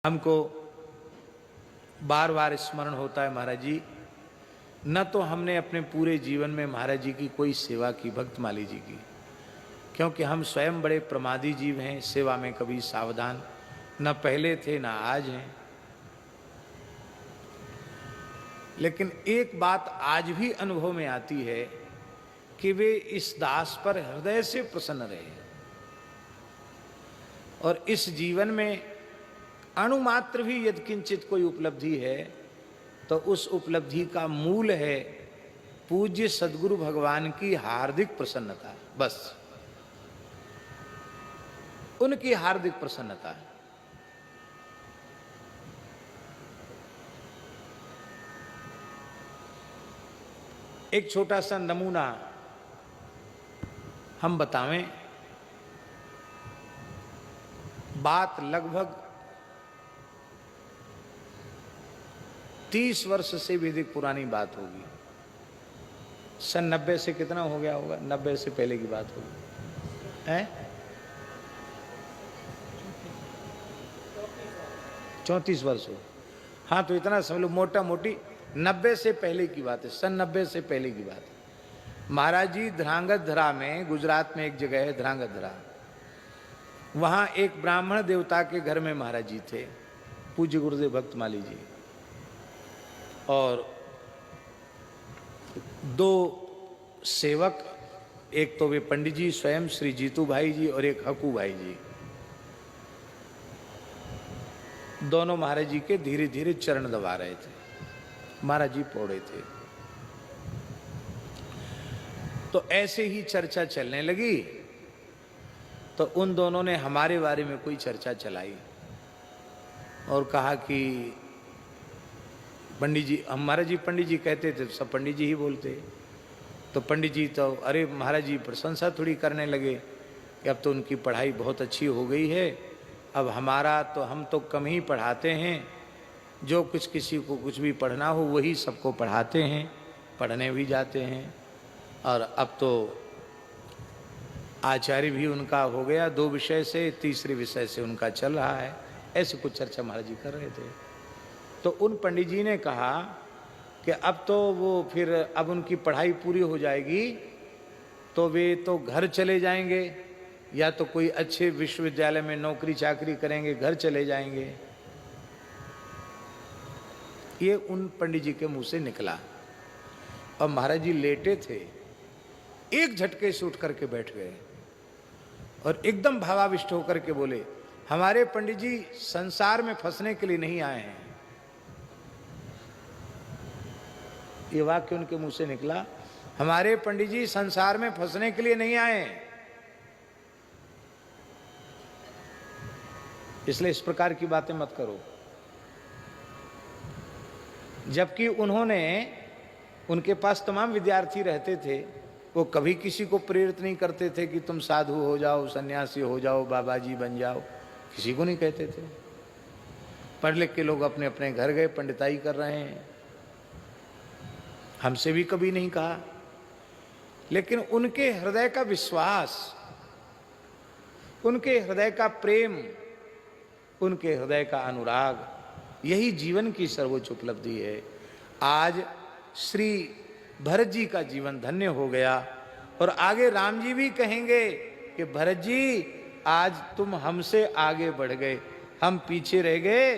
हमको बार बार स्मरण होता है महाराज जी, न तो हमने अपने पूरे जीवन में महाराज जी की कोई सेवा की, भक्तमाली जी की, क्योंकि हम स्वयं बड़े प्रमादी जीव हैं, सेवा में कभी सावधान न पहले थे न आज हैं। लेकिन एक बात आज भी अनुभव में आती है कि वे इस दास पर हृदय से प्रसन्न रहे और इस जीवन में अणुमात्र भी यदि किंचित कोई उपलब्धि है तो उस उपलब्धि का मूल है पूज्य सद्गुरु भगवान की हार्दिक प्रसन्नता। बस उनकी हार्दिक प्रसन्नता है। एक छोटा सा नमूना हम बतावें। बात लगभग 30 वर्ष से भी अधिक पुरानी बात होगी। सन 90 से कितना हो गया होगा, 90 से पहले की बात होगी, है 34 वर्ष हो। हाँ, तो इतना समझ लो, मोटा मोटी 90 से पहले की बात है, सन 90 से पहले की बात है। महाराज जी ध्रांगध्रा में, गुजरात में एक जगह है ध्रांगध्रा, वहाँ एक ब्राह्मण देवता के घर में महाराज जी थे, पूज्य गुरुदेव भक्तमाली जी, और 2 सेवक, एक तो वे पंडित जी स्वयं श्री जीतू भाई जी और एक हकू भाई जी, दोनों महाराज जी के धीरे धीरे चरण दबा रहे थे। महाराज जी पौड़े थे। तो ऐसे ही चर्चा चलने लगी तो उन दोनों ने हमारे बारे में कोई चर्चा चलाई और कहा कि पंडित जी, हमारा जी पंडित जी कहते थे, सब पंडित जी ही बोलते, तो पंडित जी तो अरे महाराज जी प्रशंसा थोड़ी करने लगे कि अब तो उनकी पढ़ाई बहुत अच्छी हो गई है, अब हमारा तो, हम तो कम ही पढ़ाते हैं, जो कुछ किसी को कुछ भी पढ़ना हो वही सबको पढ़ाते हैं, पढ़ने भी जाते हैं, और अब तो आचार्य भी उनका हो गया 2 विषय से, तीसरे विषय से उनका चल रहा है। ऐसे कुछ चर्चा महाराज जी कर रहे थे। तो उन पंडित जी ने कहा कि अब तो वो फिर, अब उनकी पढ़ाई पूरी हो जाएगी तो वे तो घर चले जाएंगे, या तो कोई अच्छे विश्वविद्यालय में नौकरी चाकरी करेंगे, घर चले जाएंगे। ये उन पंडित जी के मुंह से निकला और महाराज जी लेटे थे, एक झटके से उठ करके बैठ गए और एकदम भावाविष्ट होकर के बोले, हमारे पंडित जी संसार में फंसने के लिए नहीं आए हैं। ये वाक्य उनके मुंह से निकला, हमारे पंडित जी संसार में फंसने के लिए नहीं आए, इसलिए इस प्रकार की बातें मत करो। जबकि उन्होंने, उनके पास तमाम विद्यार्थी रहते थे, वो कभी किसी को प्रेरित नहीं करते थे कि तुम साधु हो जाओ, सन्यासी हो जाओ, बाबा जी बन जाओ, किसी को नहीं कहते थे। पढ़ लिख के लोग अपने अपने घर गए, पंडिताई कर रहे हैं, हमसे भी कभी नहीं कहा। लेकिन उनके हृदय का विश्वास, उनके हृदय का प्रेम, उनके हृदय का अनुराग, यही जीवन की सर्वोच्च उपलब्धि है। आज श्री भरत जी का जीवन धन्य हो गया और आगे राम जी भी कहेंगे कि भरत जी आज तुम हमसे आगे बढ़ गए, हम पीछे रह गए,